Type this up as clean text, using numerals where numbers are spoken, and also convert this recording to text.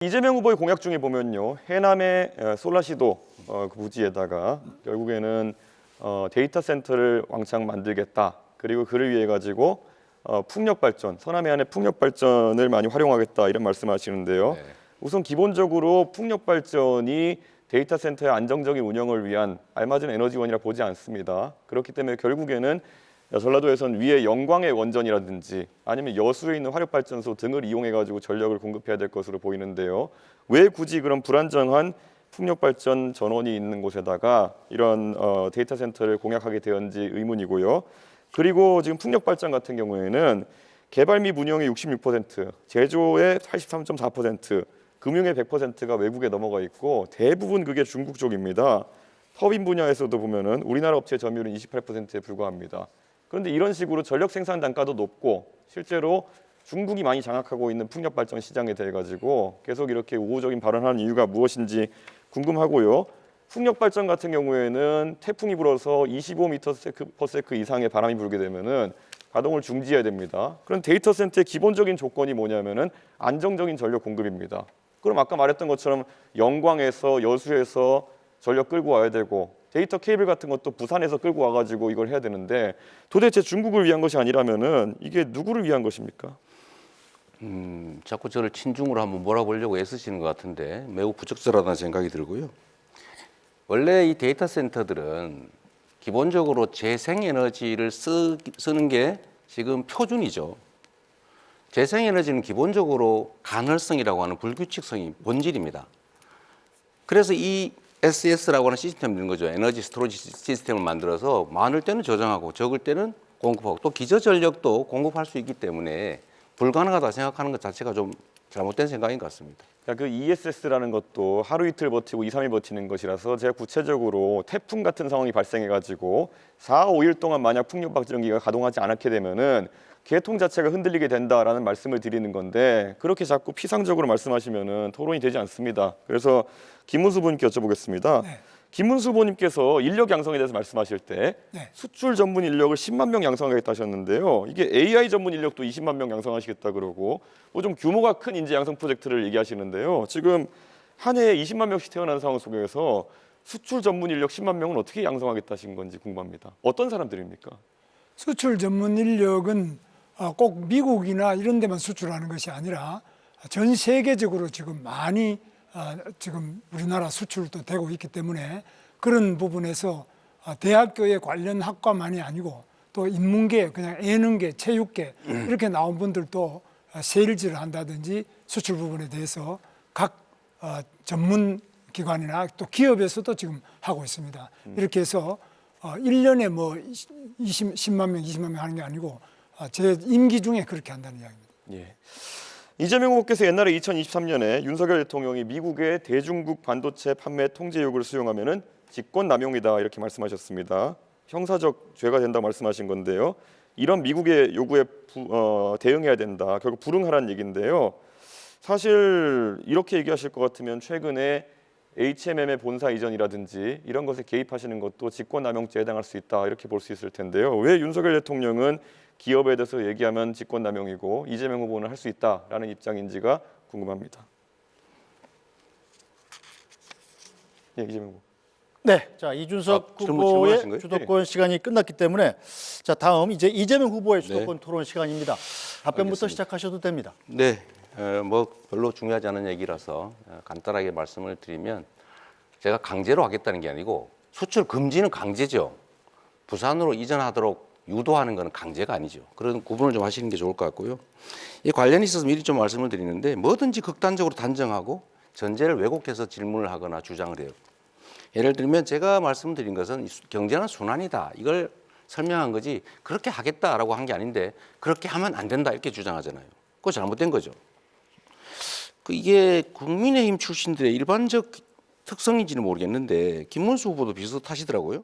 이재명 후보의 공약 중에 보면요, 해남의 솔라시도 그 부지에다가 결국에는 데이터 센터를 왕창 만들겠다. 그리고 그를 위해 가지고 풍력 발전, 서남 해안의 풍력 발전을 많이 활용하겠다 이런 말씀하시는데요. 네. 우선 기본적으로 풍력 발전이 데이터 센터의 안정적인 운영을 위한 알맞은 에너지원이라 보지 않습니다. 그렇기 때문에 결국에는 전라도에선 위에 영광의 원전이라든지 아니면 여수에 있는 화력발전소 등을 이용해가지고 전력을 공급해야 될 것으로 보이는데요. 왜 굳이 그런 불안정한 풍력발전 전원이 있는 곳에다가 이런 데이터 센터를 공약하게 되었는지 의문이고요. 그리고 지금 풍력발전 같은 경우에는 개발 및 운영의 66%, 제조의 83.4%, 금융의 100%가 외국에 넘어가 있고 대부분 그게 중국 쪽입니다. 터빈 분야에서도 보면은 우리나라 업체 점유율은 28%에 불과합니다. 그런데 이런 식으로 전력 생산 단가도 높고 실제로 중국이 많이 장악하고 있는 풍력 발전 시장에 대해 가지고 계속 이렇게 우호적인 발언하는 이유가 무엇인지 궁금하고요. 풍력 발전 같은 경우에는 태풍이 불어서 25m/s 이상의 바람이 불게 되면은 가동을 중지해야 됩니다. 그런 데이터 센터의 기본적인 조건이 뭐냐면은 안정적인 전력 공급입니다. 그럼 아까 말했던 것처럼 영광에서 여수에서 전력 끌고 와야 되고 데이터 케이블 같은 것도 부산에서 끌고 와가지고 이걸 해야 되는데 도대체 중국을 위한 것이 아니라면은 이게 누구를 위한 것입니까? 자꾸 저를 친중으로 한번 몰아보려고 애쓰시는 것 같은데 매우 부적절하다는 생각이 들고요. 원래 이 데이터 센터들은 기본적으로 재생에너지를 쓰는 게 지금 표준이죠. 재생에너지는 기본적으로 간헐성이라고 하는 불규칙성이 본질입니다. 그래서 이 SS라고 하는 시스템을 넣는 거죠. 에너지 스토리지 시스템을 만들어서 많을 때는 저장하고 적을 때는 공급하고 또 기저전력도 공급할 수 있기 때문에 불가능하다 생각하는 것 자체가 좀 잘못된 생각인 것 같습니다. 그 ESS라는 것도 하루 이틀 버티고 2, 3일 버티는 것이라서 제가 구체적으로 태풍 같은 상황이 발생해가지고 4, 5일 동안 만약 풍력 발전기가 가동하지 않게 되면은 계통 자체가 흔들리게 된다라는 말씀을 드리는 건데 그렇게 자꾸 피상적으로 말씀하시면은 토론이 되지 않습니다. 그래서 김문수 부님께 여쭤보겠습니다. 네. 김문수 후보님께서 인력 양성에 대해서 말씀하실 때 네. 수출 전문 인력을 10만 명 양성하겠다 하셨는데요. 이게 AI 전문 인력도 20만 명 양성하시겠다 그러고 뭐 좀 규모가 큰 인재 양성 프로젝트를 얘기하시는데요. 지금 한 해에 20만 명씩 태어나는 상황 속에서 수출 전문 인력 10만 명은 어떻게 양성하겠다 하신 건지 궁금합니다. 어떤 사람들입니까? 수출 전문 인력은 꼭 미국이나 이런 데만 수출하는 것이 아니라 전 세계적으로 지금 많이 지금 우리나라 수출도 되고 있기 때문에 그런 부분에서 대학교에 관련 학과만이 아니고 또 인문계, 그냥 예능계, 체육계 이렇게 나온 분들도 세일즈를 한다든지 수출 부분에 대해서 각 전문 기관이나 또 기업에서도 지금 하고 있습니다. 이렇게 해서 1년에 뭐 10만 명, 20만 명 하는 게 아니고 제 임기 중에 그렇게 한다는 이야기입니다. 예. 이재명 후보께서 옛날에 2023년에 윤석열 대통령이 미국의 대중국 반도체 판매 통제 요구를 수용하면은 직권남용이다 이렇게 말씀하셨습니다. 형사적 죄가 된다고 말씀하신 건데요. 이런 미국의 요구에 대응해야 된다. 결국 불응하라는 얘기인데요. 사실 이렇게 얘기하실 것 같으면 최근에 HMM의 본사 이전이라든지 이런 것에 개입하시는 것도 직권남용죄에 해당할 수 있다 이렇게 볼 수 있을 텐데요. 왜 윤석열 대통령은 기업에 대해서 얘기하면 직권남용이고 이재명 후보는 할 수 있다라는 입장인지가 궁금합니다. 예, 이재명 후보. 네, 자 이준석 후보의 질문하신 거예요? 주도권 시간이 끝났기 때문에 자 다음 이제 이재명 후보의 주도권 토론 시간입니다. 답변부터 알겠습니다. 시작하셔도 됩니다. 네, 뭐 별로 중요하지 않은 얘기라서 간단하게 말씀을 드리면 제가 강제로 하겠다는 게 아니고 수출 금지는 강제죠. 부산으로 이전하도록 유도하는 것은 강제가 아니죠. 그런 구분을 좀 하시는 게 좋을 것 같고요. 이 관련이 있어서 미리 좀 말씀을 드리는데 뭐든지 극단적으로 단정하고 전제를 왜곡해서 질문을 하거나 주장을 해요. 예를 들면 제가 말씀드린 것은 경제는 순환이다. 이걸 설명한 거지 그렇게 하겠다라고 한 게 아닌데 그렇게 하면 안 된다 이렇게 주장하잖아요. 그거 잘못된 거죠. 이게 국민의힘 출신들의 일반적 특성인지는 모르겠는데 김문수 후보도 비슷하시더라고요.